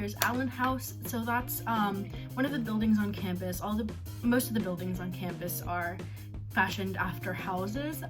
there's Allen House. So that's one of the buildings on campus. Most of the buildings on campus are fashioned after houses.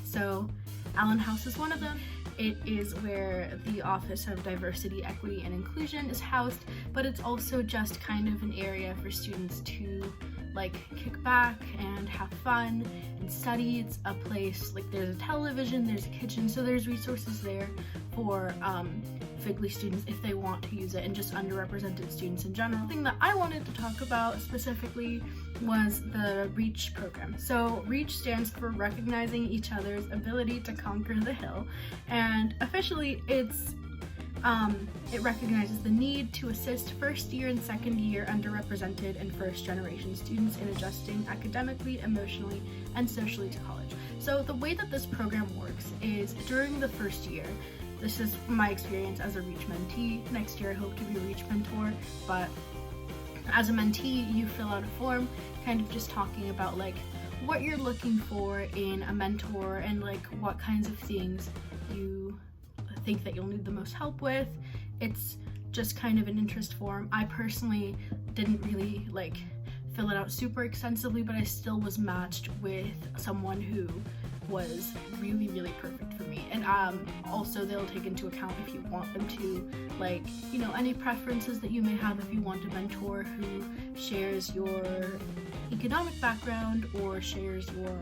So Allen House is one of them. It is where the Office of Diversity, Equity, and Inclusion is housed, but it's also just kind of an area for students to like kick back and have fun and study. It's a place, like there's a television, there's a kitchen, so there's resources there for FGLI students if they want to use it, and just underrepresented students in general. The thing that I wanted to talk about specifically was the REACH program. So REACH stands for Recognizing Each Other's Ability to Conquer the Hill, and officially it recognizes the need to assist first year and second year underrepresented and first generation students in adjusting academically, emotionally, and socially to college. So the way that this program works is during the first year, this is my experience as a REACH mentee. Next year I hope to be a REACH mentor, but as a mentee you fill out a form kind of just talking about like what you're looking for in a mentor and like what kinds of things you think that you'll need the most help with. It's just kind of an interest form. I personally didn't really like fill it out super extensively, but I still was matched with someone who was really, really perfect for me. And also they'll take into account if you want them to, like, you know, any preferences that you may have. If you want a mentor who shares your economic background or shares your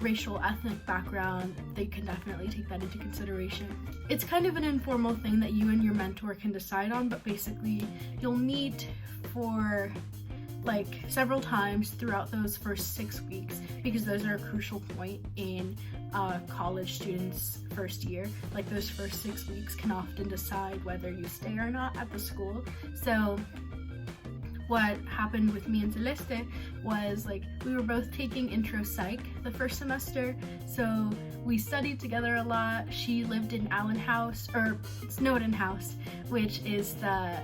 racial, ethnic background, they can definitely take that into consideration. It's kind of an informal thing that you and your mentor can decide on, but basically you'll meet for like several times throughout those first 6 weeks, because those are a crucial point in college students' first year. Like those first 6 weeks can often decide whether you stay or not at the school. So what happened with me and Celeste was like we were both taking intro psych the first semester, so we studied together a lot. She lived in Allen House, or Snowden House, which is the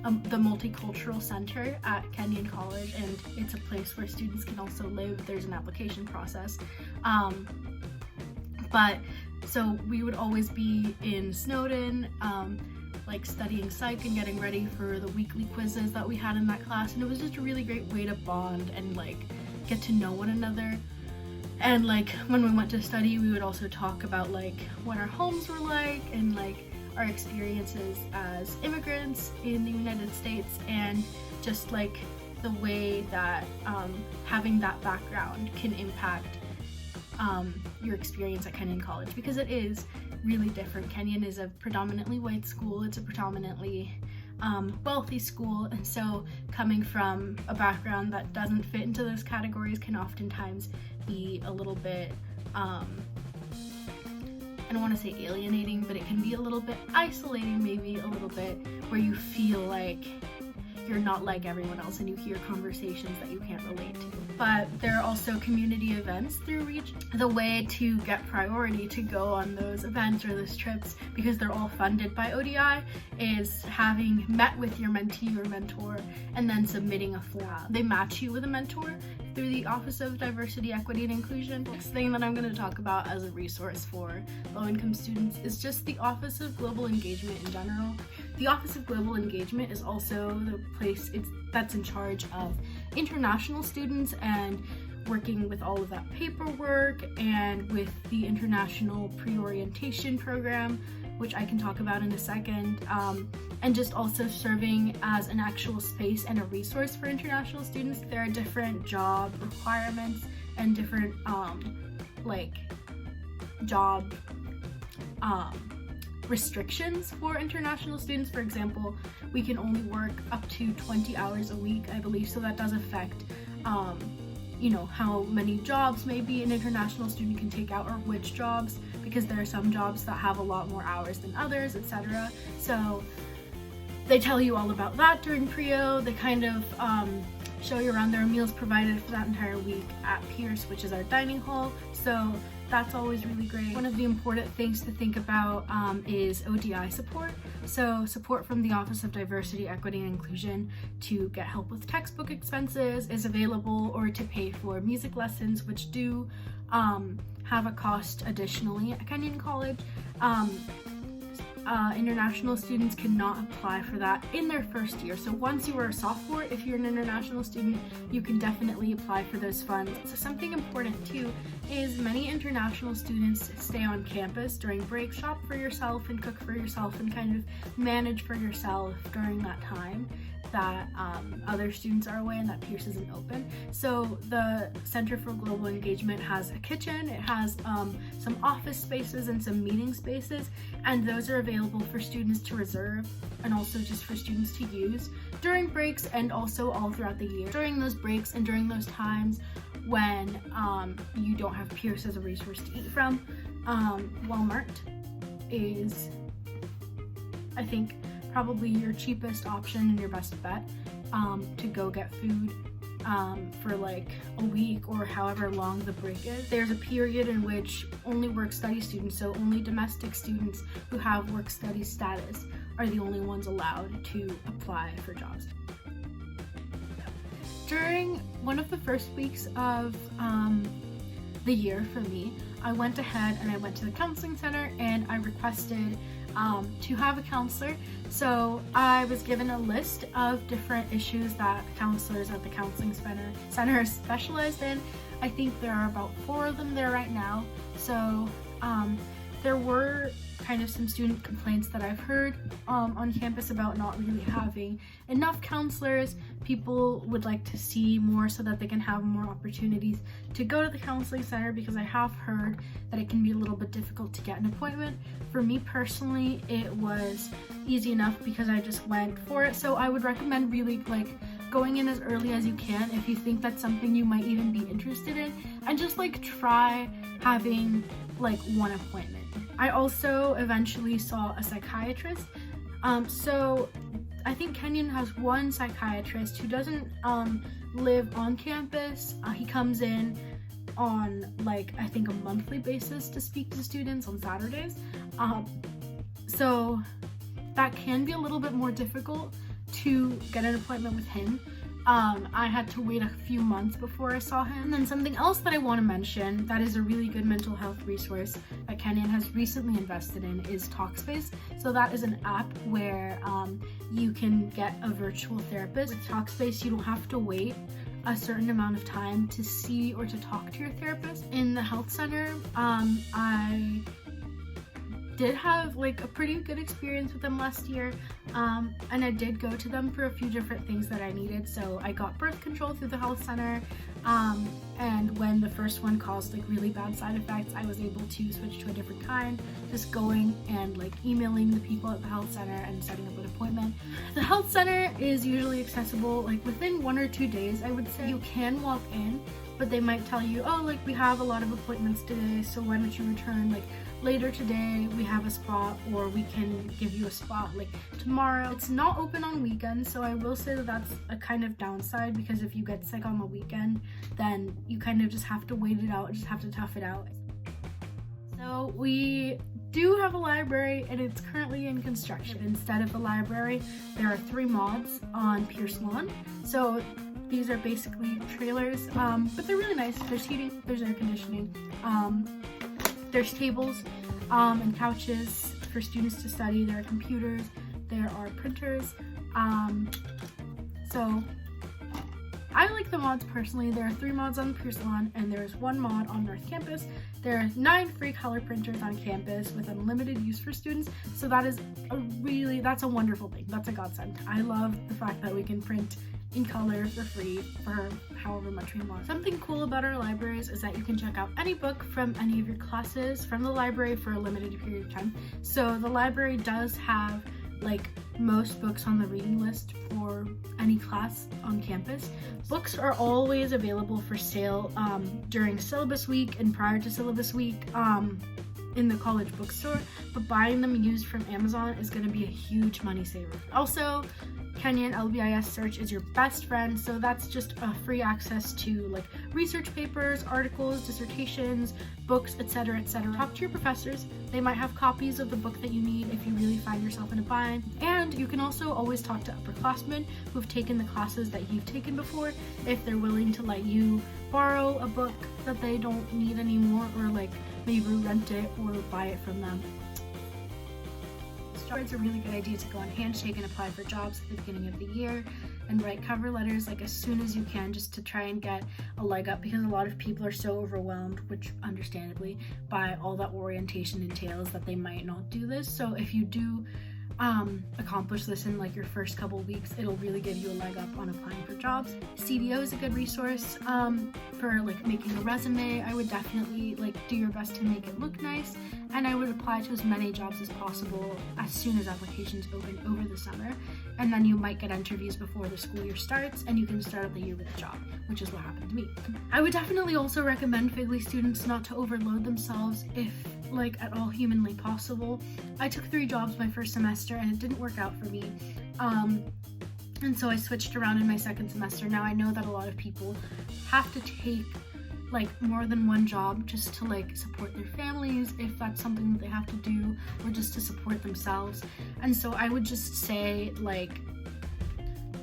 multicultural center at Kenyon College, and it's a place where students can also live. There's an application process, but so we would always be in Snowden, like studying psych and getting ready for the weekly quizzes that we had in that class, and it was just a really great way to bond and like get to know one another. And like when we went to study, we would also talk about like what our homes were like and like our experiences as immigrants in the United States, and just like the way that having that background can impact your experience at Kenyon College, because it is really different. Kenyon is a predominantly white school, it's a predominantly wealthy school, and so coming from a background that doesn't fit into those categories can oftentimes be a little bit I don't want to say alienating, but it can be a little bit isolating, maybe a little bit, where you feel like you're not like everyone else and you hear conversations that you can't relate to. But there are also community events through REACH. The way to get priority to go on those events or those trips, because they're all funded by ODI, is having met with your mentee or mentor and then submitting a form. They match you with a mentor through the Office of Diversity, Equity, and Inclusion. Next thing that I'm going to talk about as a resource for low-income students is just the Office of Global Engagement in general. The Office of Global Engagement is also the place that's in charge of international students and working with all of that paperwork and with the International Pre-Orientation Program, which I can talk about in a second, and just also serving as an actual space and a resource for international students. There are different job requirements and different job restrictions for international students. For example, we can only work up to 20 hours a week, I believe, so that does affect you know, how many jobs maybe an international student can take out, or which jobs, because there are some jobs that have a lot more hours than others, etc. So they tell you all about that during Prio. They kind of show you around. There are meals provided for that entire week at Pierce, which is our dining hall, so that's always really great. One of the important things to think about is ODI support. So support from the Office of Diversity, Equity, and Inclusion to get help with textbook expenses is available, or to pay for music lessons, which do have a cost additionally at Kenyon College. international students cannot apply for that in their first year. So once you are a sophomore, if you're an international student, you can definitely apply for those funds. So something important too is many international students stay on campus during break, shop for yourself and cook for yourself and kind of manage for yourself during that time that other students are away and that Pierce isn't open. So the Center for Global Engagement has a kitchen, it has some office spaces and some meeting spaces, and those are available for students to reserve and also just for students to use during breaks and also all throughout the year. During those breaks and during those times when you don't have Pierce as a resource to eat from, Walmart is, I think, probably your cheapest option and your best bet to go get food for like a week or however long the break is. There's a period in which only work-study students, so only domestic students who have work-study status, are the only ones allowed to apply for jobs. During one of the first weeks of the year for me, I went ahead and I went to the counseling center and I requested to have a counselor. So I was given a list of different issues that counselors at the counseling center are specialized in. I think there are about 4 of them there right now. So there were kind of some student complaints that I've heard on campus about not really having enough counselors. People would like to see more so that they can have more opportunities to go to the counseling center, because I have heard that it can be a little bit difficult to get an appointment. For me personally, it was easy enough because I just went for it. So I would recommend really like going in as early as you can if you think that's something you might even be interested in, and just like try having like one appointment. I also eventually saw a psychiatrist. So I think Kenyon has one psychiatrist who doesn't live on campus. He comes in on like I think a monthly basis to speak to students on Saturdays. So that can be a little bit more difficult to get an appointment with him. I had to wait a few months before I saw him. And then something else that I want to mention that is a really good mental health resource that Kenyon has recently invested in is Talkspace. So that is an app where you can get a virtual therapist. With Talkspace, you don't have to wait a certain amount of time to see or to talk to your therapist. In the health center, I did have like a pretty good experience with them last year, and I did go to them for a few different things that I needed. So I got birth control through the health center, and when the first one caused like really bad side effects, I was able to switch to a different kind, just going and like emailing the people at the health center and setting up an appointment. The health center is usually accessible like within 1 or 2 days, I would say. You can walk in, but they might tell you, oh, like we have a lot of appointments today, so why don't you return like later today, we have a spot, or we can give you a spot like tomorrow. It's not open on weekends, so I will say that that's a kind of downside, because if you get sick on the weekend, then you kind of just have to wait it out, just have to tough it out. So we do have a library, and it's currently in construction. Instead of a library, there are 3 mods on Pierce Lawn. So these are basically trailers, but they're really nice. There's heating, there's air conditioning, there's tables and couches for students to study, there are computers, there are printers. So I like the mods personally. There are 3 mods on Pierce Lawn, and there's 1 mod on North Campus. There are 9 free color printers on campus with unlimited use for students. So that is that's a wonderful thing. That's a godsend. I love the fact that we can print in color for free for however much we want. Something cool about our libraries is that you can check out any book from any of your classes from the library for a limited period of time. So the library does have like most books on the reading list for any class on campus. Books are always available for sale during syllabus week and prior to syllabus week in the college bookstore, but buying them used from Amazon is going to be a huge money saver. Also, Kenyon LBIS search is your best friend, so that's just a free access to like research papers, articles, dissertations, books, etc., etc. Talk to your professors. They might have copies of the book that you need if you really find yourself in a bind. And you can also always talk to upperclassmen who've taken the classes that you've taken before, if they're willing to let you borrow a book that they don't need anymore, or like maybe rent it or buy it from them. It's a really good idea to go on Handshake and apply for jobs at the beginning of the year and write cover letters like as soon as you can, just to try and get a leg up, because a lot of people are so overwhelmed, which understandably, by all that orientation entails that they might not do this. So if you do accomplish this in like your first couple weeks, it'll really give you a leg up on applying for jobs. CDO is a good resource for like making a resume. I would definitely like do your best to make it look nice, and I would apply to as many jobs as possible as soon as applications open over the summer, and then you might get interviews before the school year starts and you can start out the year with a job, which is what happened to me. I would definitely also recommend FGLI students not to overload themselves if like at all humanly possible. I took 3 jobs my first semester and it didn't work out for me, and so I switched around in my second semester. Now I know that a lot of people have to take like more than one job just to like support their families, if that's something that they have to do, or just to support themselves. And so I would just say like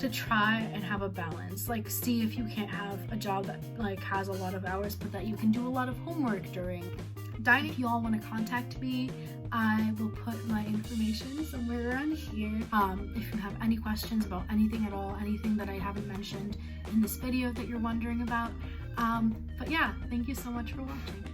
to try and have a balance, like see if you can't have a job that like has a lot of hours but that you can do a lot of homework during. If you all want to contact me, I will put my information somewhere around here. If you have any questions about anything at all, anything that I haven't mentioned in this video that you're wondering about. But yeah, thank you so much for watching.